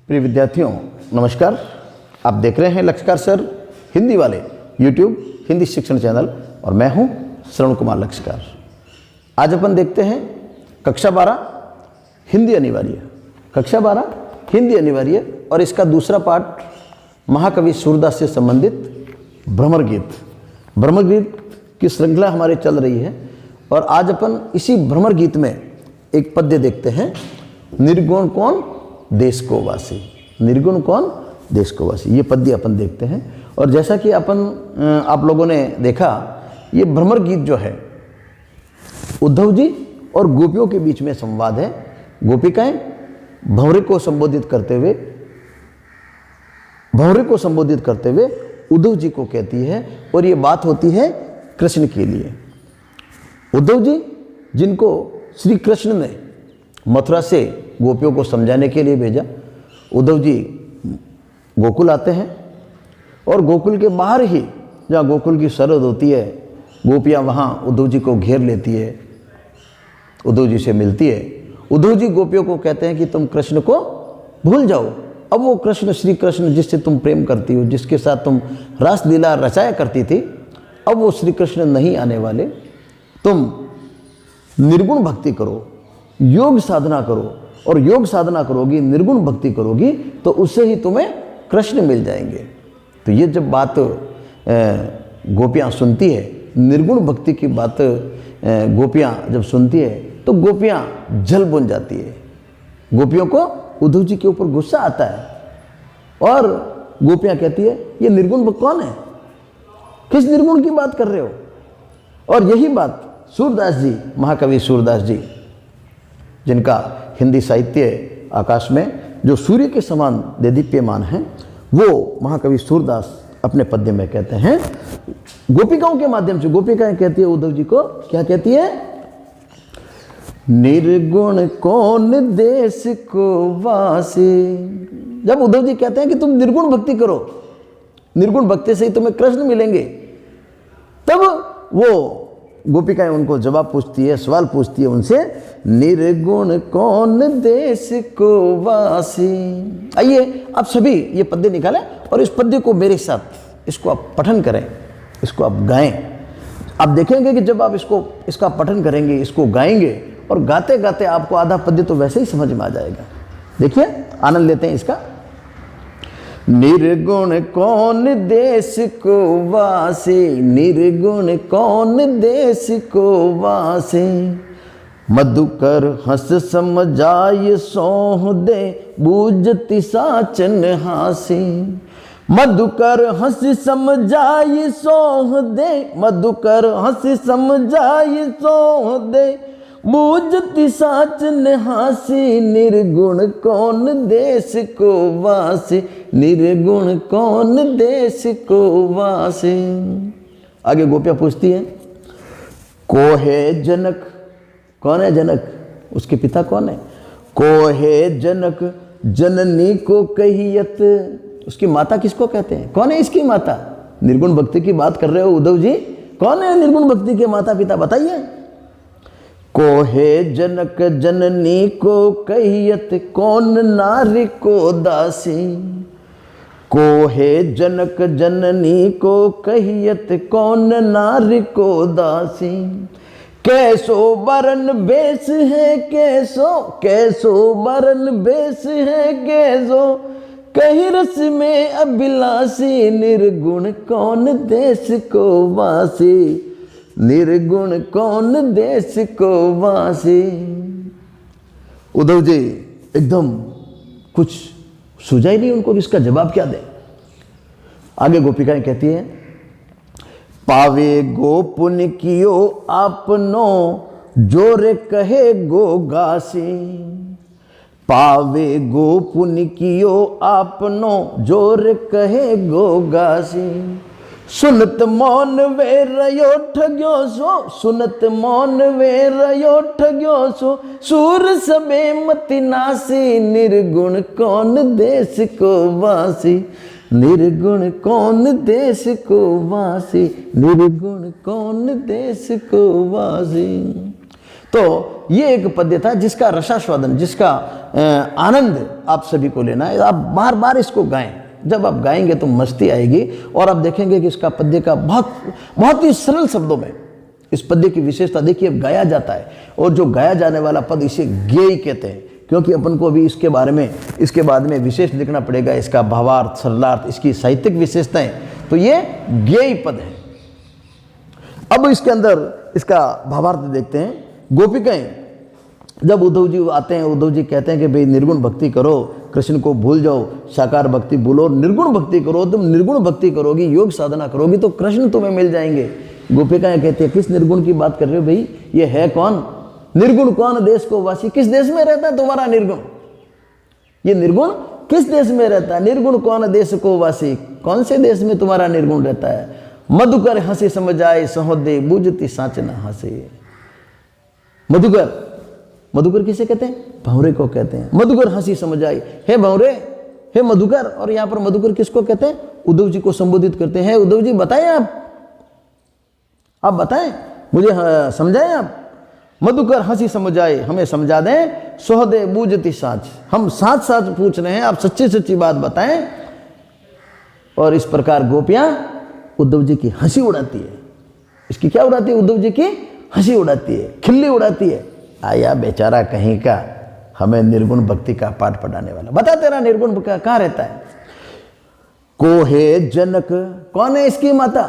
प्रिय विद्यार्थियों नमस्कार। आप देख रहे हैं लक्ष्यकार सर हिंदी वाले YouTube हिंदी शिक्षण चैनल और मैं हूं श्रवण कुमार लक्ष्यकार। आज अपन देखते हैं कक्षा 12 हिंदी अनिवार्य, कक्षा 12 हिंदी अनिवार्य और इसका दूसरा पार्ट महाकवि सूरदास से संबंधित भ्रमर गीत की श्रृंखला हमारे चल रही है। और आज अपन इसी भ्रमर गीत में एक पद्य देखते हैं, निर्गुण कौन देश को वासी, निर्गुण कौन देश को वासी। ये पद्य अपन देखते हैं। और जैसा कि आप लोगों ने देखा, ये भ्रमर गीत जो है उद्धव जी और गोपियों के बीच में संवाद है। गोपिकाएं भंवरे को संबोधित करते हुए उद्धव जी को कहती है और ये बात होती है कृष्ण के लिए। उद्धव जी जिनको श्री कृष्ण ने मथुरा से गोपियों को समझाने के लिए भेजा, उद्धव जी गोकुल आते हैं और गोकुल के बाहर ही जहाँ गोकुल की सरहद होती है, गोपियाँ वहाँ उद्धव जी को घेर लेती है, उद्धव जी से मिलती है। उद्धव जी गोपियों को कहते हैं कि तुम कृष्ण को भूल जाओ। अब वो कृष्ण, श्री कृष्ण जिससे तुम प्रेम करती हो, जिसके साथ तुम रास लीला रचाया करती थी, अब वो श्री कृष्ण नहीं आने वाले। तुम निर्गुण भक्ति करो, योग साधना करो, और योग साधना करोगी, निर्गुण भक्ति करोगी तो उससे ही तुम्हें कृष्ण मिल जाएंगे। तो ये जब बात गोपियाँ सुनती है, निर्गुण भक्ति की बात गोपियाँ जब सुनती है तो गोपियाँ जल बुन जाती है। गोपियों को उद्धव जी के ऊपर गुस्सा आता है और गोपियाँ कहती है ये निर्गुण भक्त कौन है, किस निर्गुण की बात कर रहे हो। और यही बात सूरदास जी, महाकवि सूरदास जी, जिनका हिंदी साहित्य आकाश में जो सूर्य के समान देदीप्यमान है, वो महाकवि सूरदास अपने पद्य में कहते हैं गोपिकाओं के माध्यम से। गोपिकाएं कहती है उद्धव जी को, क्या कहती है, निर्गुण कौन देश को वासी। जब उद्धव जी कहते हैं कि तुम निर्गुण भक्ति करो, निर्गुण भक्ति से ही तुम्हें कृष्ण मिलेंगे, तब वो गोपिकाएं उनको जवाब पूछती है, सवाल पूछती है उनसे, निर्गुण कौन देश को वासी। आइए आप सभी ये पद्य निकालें और इस पद्य को मेरे साथ इसको आप पठन करें, इसको आप गाएं। आप देखेंगे कि जब आप इसका पठन करेंगे, इसको गाएंगे और गाते गाते आपको आधा पद्य तो वैसे ही समझ में आ जाएगा। देखिए आनंद लेते हैं इसका। निर्गुण कौन देश को वासी, निर्गुण कौन देश को वासी। मधुकर हंस समझाय सोह दे, बूझती साचन हासी। मधुकर हंस समझाय सोह दे, मधुकर हंस समझाय सोह दे, बूझती साचन हासी। निर्गुण कौन देश को वासी, निर्गुण कौन देश को वासी। आगे गोपियाँ पूछती है, को है जनक, कौन है जनक, उसके पिता कौन है। को है जनक जननी को कहियत, उसकी माता किसको कहते हैं, कौन है इसकी माता। निर्गुण भक्ति की बात कर रहे हो उद्धव जी, कौन है निर्गुण भक्ति के माता पिता बताइए। को है जनक जननी को कहियत, कौन नारी को दासी। को है जनक जननी को कहियत, कौन नारी को दासी। कैसो बरन बेस है कैसो बरन बेस है कैसो, कही रस में अभिलाषी। निर्गुण कौन देश को वासी, निर्गुण कौन देश को वासी। उद्धव जी एकदम कुछ सूझा ही नहीं उनको, इसका जवाब क्या दे। आगे गोपिकाएं कहती हैं, पावे गो पुण्य कियो आपनो, जोरे कहे गो गासी। पावे गो पुण्य कियो आपनो, जोरे कहे गो गासी। सुनत मौन वे रयो ठग्यो सो, सुनत मौन वे रयो ठग्यो सो, सूर सबे मति नासी। निर्गुण कौन देश को वासी, निर्गुण कौन देश को वासी, निर्गुण कौन देश को वासी। तो ये एक पद्य था जिसका रसास्वादन, जिसका आनंद आप सभी को लेना है। आप बार बार इसको गाएं, जब आप गाएंगे तो मस्ती आएगी और आप देखेंगे कि इसका पद्य का बहुत ही सरल शब्दों में इस पद्य की विशेषता देखिए अब गाया जाता है। और जो गाया जाने वाला पद इसे गेय कहते हैं, क्योंकि अपन को अभी इसके बारे में इसके बाद में विशेष लिखना पड़ेगा, इसका भावार्थ, सरलार्थ, इसकी साहित्यिक विशेषताएं, तो ये गेय पद है। अब इसके अंदर इसका भावार्थ देखते हैं। गोपिकाएं जब उद्धव जी आते हैं, उद्धव जी कहते हैं कि भाई निर्गुण भक्ति करो, कृष्ण को भूल जाओ, साकार भक्ति भूलो, निर्गुण भक्ति करो। तुम निर्गुण भक्ति करोगी, योग साधना करोगी तो कृष्ण तुम्हें मिल जाएंगे। गोपिकाएं कहती है किस निर्गुण की बात कर रहे हो भाई, ये है कौन? निर्गुण कौन देश को वासी? किस देश में रहता है तुम्हारा निर्गुण? ये निर्गुण किस देश में रहता है? निर्गुण कौन देश को वासी? कौन से देश में तुम्हारा निर्गुण रहता है? मधुकर हंसी समझाए सहोदे बूझती साच न हंसे। मधुकर किसे कहते हैं? भंवरे को कहते हैं। मधुकर हंसी समझ आई, हे भंवरे, हे मधुकर। और यहां पर मधुकर किसको कहते हैं? उद्धव जी को संबोधित करते हैं। उद्धव जी बताएं, आप बताएं, मुझे समझाएं आप। मधुकर हंसी समझ आए, हमें समझा दें। सोहदे बूझती साच, हम साच साच पूछ रहे हैं, आप सच्ची सच्ची बात बताएं। और इस प्रकार गोपियां उद्धव जी की हंसी उड़ाती है। इसकी क्या उड़ाती है? उद्धव जी की हंसी उड़ाती है, खिल्ली उड़ाती है। आया बेचारा कहीं का, हमें निर्गुण भक्ति का पाठ पढ़ाने वाला। बता तेरा निर्गुण कहाँ रहता है? को है जनक, कौन है इसकी माता,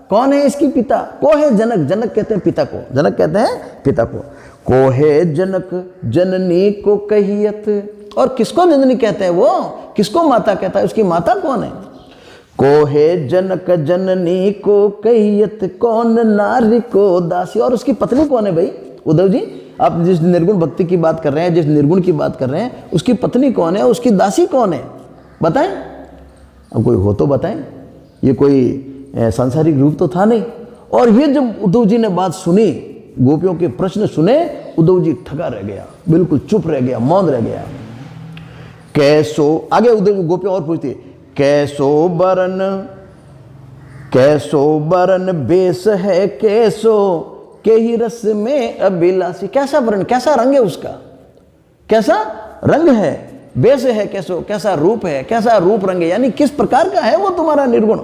कौन है इसकी पिता? को है जनक, जनक कहते हैं पिता को, जनक कहते हैं पिता को है जनक जननी को कहियत। और किसको जननी कहते हैं? वो किसको माता कहता है? उसकी माता कौन है? को है जनक जननी को कहियत, कौन नारी को दासी। और उसकी पत्नी कौन है भाई? उद्धव जी आप जिस निर्गुण भक्ति की बात कर रहे हैं, जिस निर्गुण की बात कर रहे हैं, उसकी पत्नी कौन है, उसकी दासी कौन है? बताएं, अब कोई हो तो बताएं। ये कोई सांसारिक रूप तो था नहीं। और ये जब उद्धव जी ने बात सुनी, गोपियों के प्रश्न सुने, उद्धव जी ठगा रह गया, बिल्कुल चुप रह गया, मौन रह गया। कैसो, आगे उद्धव गोपियां और पूछती, कैसो बरन बेस है कैसो के ही रस में अभिलाषी। कैसा वर्ण, कैसा रंग है उसका, कैसा रंग है? बेस है कैसो, कैसा रूप है, कैसा रूप रंग है, यानी किस प्रकार का है वो तुम्हारा निर्गुण।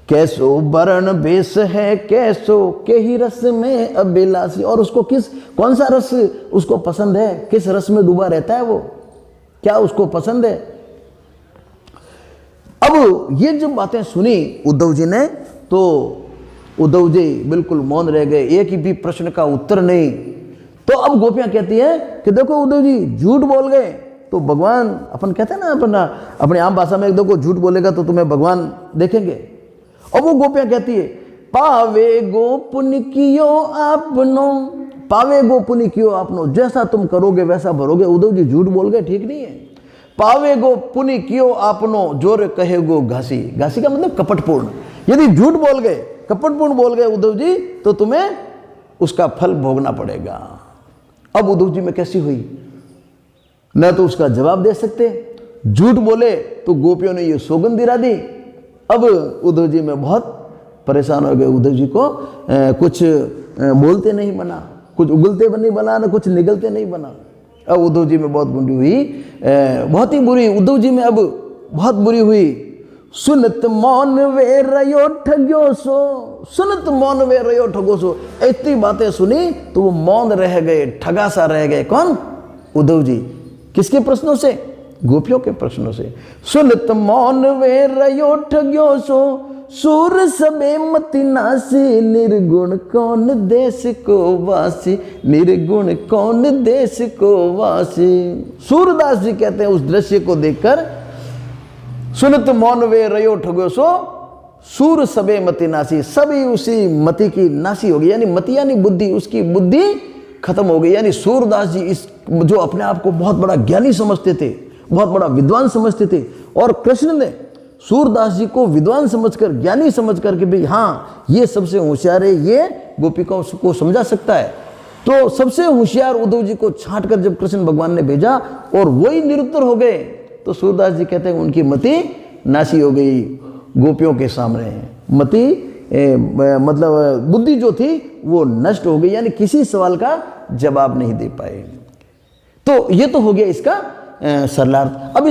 कैसो वर्ण बेस है कैसो के ही रस में अभिलाषी। और उसको कौन सा रस उसको पसंद है, किस रस में डूबा रहता है वो, क्या उसको पसंद है? अब ये जब बातें सुनी उद्धव जी ने, तो उद्धव जी बिल्कुल मौन रह गए, एक भी प्रश्न का उत्तर नहीं। तो अब गोपियां कहती है कि देखो उद्धव जी झूठ बोल गए तो भगवान, अपन कहते हैं ना अपने आम भाषा में, देखो झूठ बोलेगा तो तुम्हें भगवान देखेंगे। और वो गोपियां कहती है पावे गो पुण्य कियो आपनो, पावे गो पुण्य कियो आपनो, जैसा तुम करोगे वैसा भरोगे। उद्धव जी झूठ बोल गए, ठीक नहीं है। पावे गो पुण्य कियो आपनो, जोर कहे गो घासी, घासी का मतलब कपटपूर्ण। यदि झूठ बोल गए, कपटपूर्ण बोल गए उद्धव जी, तो तुम्हें उसका फल भोगना पड़ेगा। अब उद्धव जी में कैसी हुई, न तो उसका जवाब दे सकते, झूठ बोले तो गोपियों ने ये सौगंध दिला दी। अब उद्धव जी में बहुत परेशान हो गए। उद्धव जी को कुछ बोलते नहीं बना, कुछ उगलते नहीं बना, न कुछ निगलते नहीं बना। अब उद्धव जी में बहुत बुरी हुई, बहुत ही बुरी उद्धव जी में अब बहुत बुरी हुई। सुनत मौन वे रयो ठग्यो सो, सुनत मौन वे रयो ठगो सो। इतनी बातें सुनी तो वो मौन रह गए, ठगा सा रह गए। कौन? उद्धव जी। किसके प्रश्नों से? गोपियों के प्रश्नों से। सुनत मौन वे रयो ठग्यो सो, सूर सबे मति नासी, निर्गुण कौन देश को वासी, निर्गुण कौन देश को वासी। सूरदास जी कहते हैं उस दृश्य को देखकर, सुनत मौन वे रयो ठगो सो, सूर सबे मति नासी, सभी उसी मति की नासी हो गई। यानी मति यानी बुद्धि, उसकी बुद्धि खत्म हो गई। यानी सूरदास जी इस जो अपने आप को बहुत बड़ा ज्ञानी समझते थे, बहुत बड़ा विद्वान समझते थे, और कृष्ण ने सूरदास जी को विद्वान समझकर, ज्ञानी समझकर कि भाई हाँ ये सबसे होशियार है, ये गोपिकाओं को समझा सकता है, तो सबसे होशियार उद्धव जी को छांटकर जब कृष्ण भगवान ने भेजा और वही निरुत्तर हो गए, तो सूरदास जी कहते हैं उनकी मति नासी हो गई गोपियों के सामने। मति मतलब बुद्धि जो थी वो नष्ट हो गई, यानी किसी सवाल का जवाब नहीं दे पाए। तो ये तो हो गया इसका सरलार्थ। अब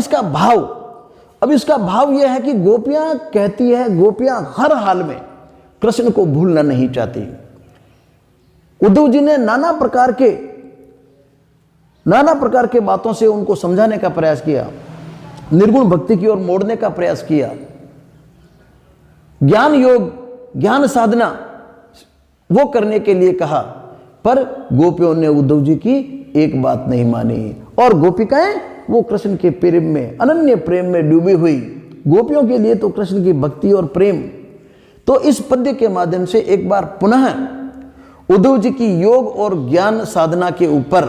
इसका भाव यह है कि गोपियां कहती है, गोपियां हर हाल में कृष्ण को भूलना नहीं चाहती। उद्धव जी ने नाना प्रकार के बातों से उनको समझाने का प्रयास किया, निर्गुण भक्ति की ओर मोड़ने का प्रयास किया, ज्ञान योग, ज्ञान साधना वो करने के लिए कहा, पर गोपियों ने उद्धव जी की एक बात नहीं मानी। और गोपिकाएं वो कृष्ण के प्रेम में, अनन्य प्रेम में डूबी हुई। गोपियों के लिए तो कृष्ण की भक्ति और प्रेम। तो इस पद्य के माध्यम से एक बार पुनः उद्धव जी की योग और ज्ञान साधना के ऊपर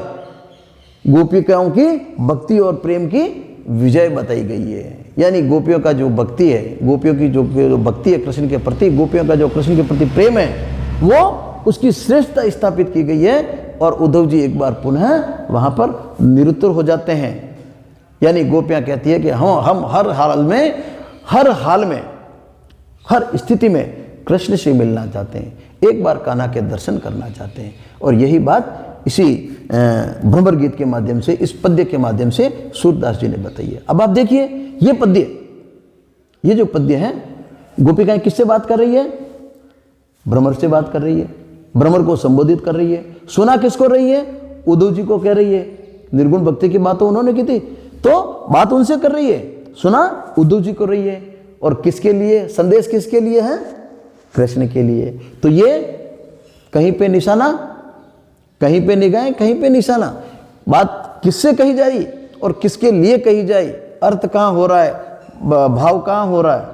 गोपिकाओं की भक्ति और प्रेम की विजय बताई गई है। यानी गोपियों का जो भक्ति है, गोपियों की जो भक्ति है कृष्ण के प्रति, गोपियों का जो कृष्ण के प्रति प्रेम है, वो उसकी श्रेष्ठता स्थापित की गई है। और उद्धव जी एक बार पुनः वहां पर निरुत्तर हो जाते हैं। यानी गोपियां कहती है कि हम हर हाल में, हर स्थिति में कृष्ण से मिलना चाहते हैं, एक बार कान्हा के दर्शन करना चाहते हैं। और यही बात इसी भ्रमर गीत के माध्यम से, इस पद्य के माध्यम से सूरदास जी ने बताई है। अब आप देखिए ये जो पद्य है, गोपिकाएं किससे बात कर रही है? भ्रमर से बात कर रही है, भ्रमर को संबोधित कर रही है। सुना किसको रही है? उद्धव जी को कह रही है। निर्गुण भक्ति की बात तो उन्होंने की थी, तो बात उनसे कर रही है। सुना उद्धव जी को रही है। और किसके लिए? संदेश किसके लिए है? कृष्ण के लिए। तो ये कहीं पे निशाना, कहीं पे निगाहें, कहीं पे निशाना। बात किससे कही जाए और किसके लिए कही जाए, अर्थ कहां हो रहा है, भाव कहां हो रहा है,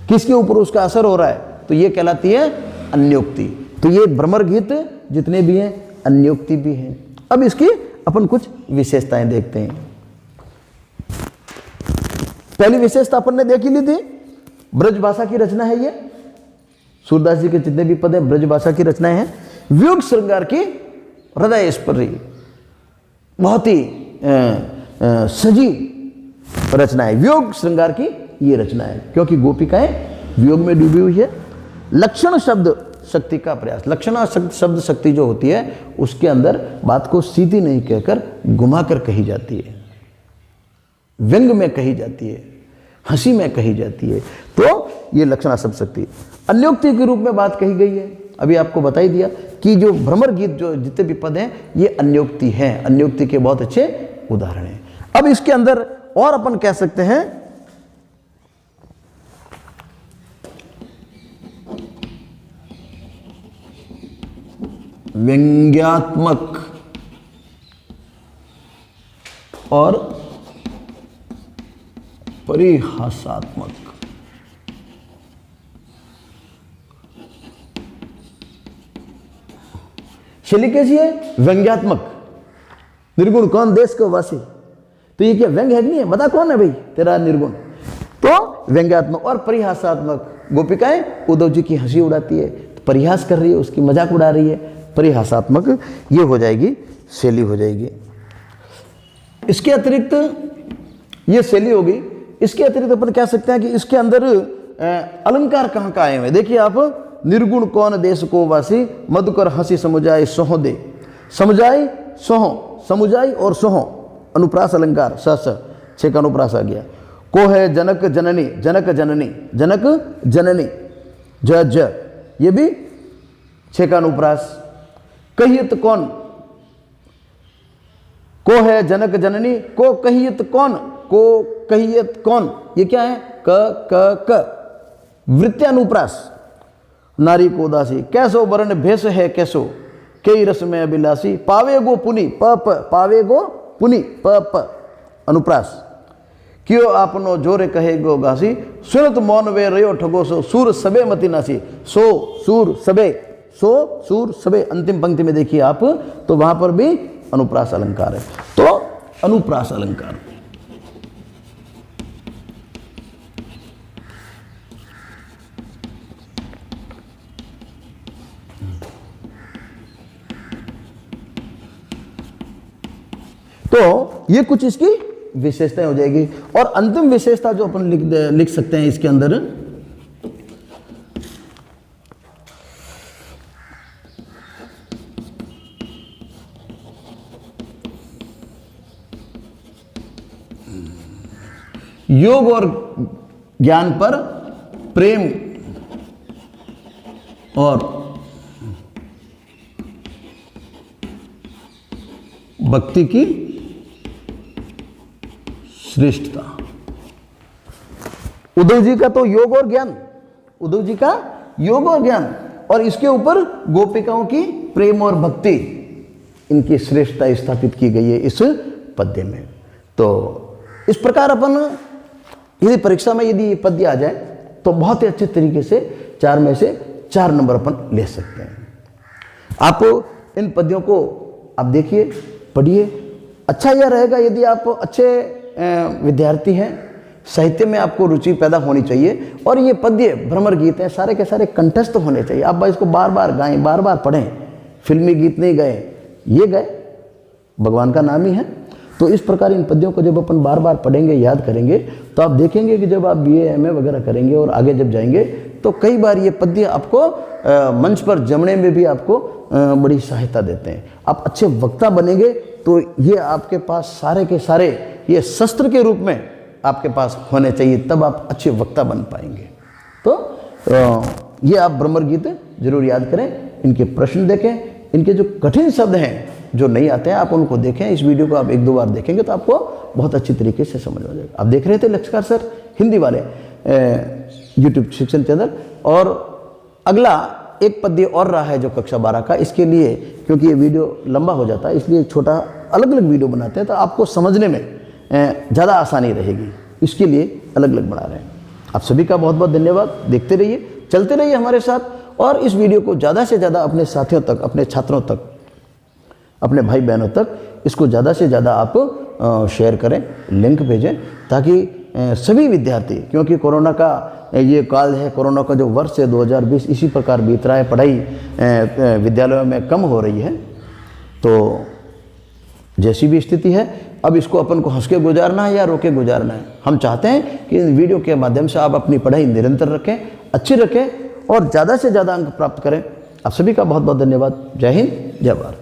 किसके ऊपर उसका असर हो रहा है, तो ये कहलाती है अन्योक्ति। तो ये भ्रमर गीत जितने भी हैं अन्योक्ति भी हैं। अब इसकी अपन कुछ विशेषताएं देखते हैं। पहली विशेषता अपन ने देख ही ली थी, ब्रज भाषा की रचना है। ये सूरदास जी के जितने भी पद हैं ब्रज भाषा की रचनाएं हैं। वियोग श्रृंगार की हृदय स्पर्शी, बहुत ही सजीव रचना है। वियोग श्रृंगार की ये रचना है, क्योंकि गोपिकाएं वियोग में डूबी हुई है। लक्षण शब्द शक्ति का प्रयास, लक्षणा शब्द शक्ति जो होती है उसके अंदर बात को सीधी नहीं कहकर घुमाकर कही जाती है, व्यंग में कही जाती है, हंसी में कही जाती है। तो ये लक्षणा शब्द शक्ति अन्योक्ति के रूप में बात कही गई है। अभी आपको बता ही दिया कि जो भ्रमर गीत जो जितने भी पद हैं ये अन्योक्ति हैं, अन्योक्ति के बहुत अच्छे उदाहरण हैं। अब इसके अंदर और अपन कह सकते हैं व्यंग्यात्मक और परिहासात्मक। शैली कैसी है? व्यंग्यात्मक। निर्गुण कौन देश को वासी, तो ये क्या व्यंग है कि नहीं है? बता कौन है भाई तेरा निर्गुण। तो व्यंग्यात्मक और परिहासात्मक। गोपिकाएं उद्धव जी की हंसी उड़ाती है, तो परिहास कर रही है, उसकी मजाक उड़ा रही है। परिहासात्मक ये हो जाएगी, शैली हो जाएगी। इसके अतिरिक्त ये शैली होगी। इसके अतिरिक्त अपन कह सकते हैं कि इसके अंदर अलंकार कहाँ का आए हुए। देखिए आप, निर्गुण कौन देश को वासी, मधुकर हंसी समुजाय सोह दे। समुजाय सोह, समुजाय और सोह अनुप्रास अलंकार, स छह का अनुप्रास आ गया। को है जनक जननी, जनक जननी, जनक जननी, ज ये भी छह का अनुप्रास। कहियत कौन, को है जनक जननी, को कहियत कौन, को कहियत कौन, ये क्या है? क वृत्यानुप्रास। नारी को दासी, कैसो वर्ण भेष है कैसो, कई रस में अभिलाषी, पावे गो पुनि, प पावे गो पुनि, प अनुप्रास। क्यों आपनो जोरे कहे गो घासी, सुनत मौन वे रयो ठगो सो, सूर सबे मति नासी। सो सूर सबे, सो सूर सबे, अंतिम पंक्ति में देखिए आप, तो वहां पर भी अनुप्रास अलंकार है। तो अनुप्रास अलंकार, तो ये कुछ इसकी विशेषताएं हो जाएगी। और अंतिम विशेषता जो अपन लिख सकते हैं इसके अंदर, योग और ज्ञान पर प्रेम और भक्ति की श्रेष्ठता। उद्धव जी का तो योग और ज्ञान, उद्धव जी का योग और ज्ञान, और इसके ऊपर गोपिकाओं की प्रेम और भक्ति, इनकी श्रेष्ठता स्थापित की गई है इस पद्य में। तो इस प्रकार अपन यदि परीक्षा में यदि ये पद्य आ जाए तो बहुत ही अच्छे तरीके से 4 में से 4 नंबर अपन ले सकते हैं। आप इन पद्यों को आप देखिए, पढ़िए। अच्छा यह रहेगा यदि आप अच्छे विद्यार्थी हैं, साहित्य में आपको रुचि पैदा होनी चाहिए, और ये पद्य भ्रमर गीत हैं, सारे के सारे कंठस्थ होने चाहिए। आप इसको बार बार गाएं, बार बार पढ़ें। फिल्मी गीत नहीं गए, ये गए, भगवान का नाम ही है। तो इस प्रकार इन पद्यों को जब अपन बार बार पढ़ेंगे, याद करेंगे, तो आप देखेंगे कि जब आप BA MA वगैरह करेंगे और आगे जब जाएंगे तो कई बार ये पद्य आपको मंच पर जमने में भी आपको बड़ी सहायता देते हैं। आप अच्छे वक्ता बनेंगे तो ये आपके पास सारे के सारे ये शस्त्र के रूप में आपके पास होने चाहिए, तब आप अच्छे वक्ता बन पाएंगे। तो ये आप भ्रमर गीत जरूर याद करें, इनके प्रश्न देखें, इनके जो कठिन शब्द हैं जो नहीं आते हैं आप उनको देखें। इस वीडियो को आप 1-2 बार देखेंगे तो आपको बहुत अच्छी तरीके से समझ आ जाएगा। आप देख रहे थे लक्ष्यकार सर हिंदी वाले YouTube शिक्षण चैनल, और अगला एक पद्य और रहा है जो कक्षा 12 का। इसके लिए क्योंकि ये वीडियो लंबा हो जाता है इसलिए एक छोटा अलग अलग वीडियो बनाते हैं, तो आपको समझने में ज़्यादा आसानी रहेगी, इसके लिए अलग अलग बना रहे हैं। आप सभी का बहुत बहुत धन्यवाद। देखते रहिए, चलते रहिए हमारे साथ, और इस वीडियो को ज़्यादा से ज़्यादा अपने साथियों तक, अपने छात्रों तक, अपने भाई बहनों तक इसको ज़्यादा से ज़्यादा आप शेयर करें, लिंक भेजें, ताकि सभी विद्यार्थी, क्योंकि कोरोना का ये काल है, कोरोना का जो वर्ष है 2020 इसी प्रकार बीत रहा है, पढ़ाई विद्यालयों में कम हो रही है। तो जैसी भी स्थिति है, अब इसको अपन को हंस के गुजारना है या रो के गुजारना है। हम चाहते हैं कि इन वीडियो के माध्यम से आप अपनी पढ़ाई निरंतर रखें, अच्छी रखें, और ज़्यादा से ज़्यादा अंक प्राप्त करें। आप सभी का बहुत बहुत धन्यवाद। जय हिंद, जय भारत।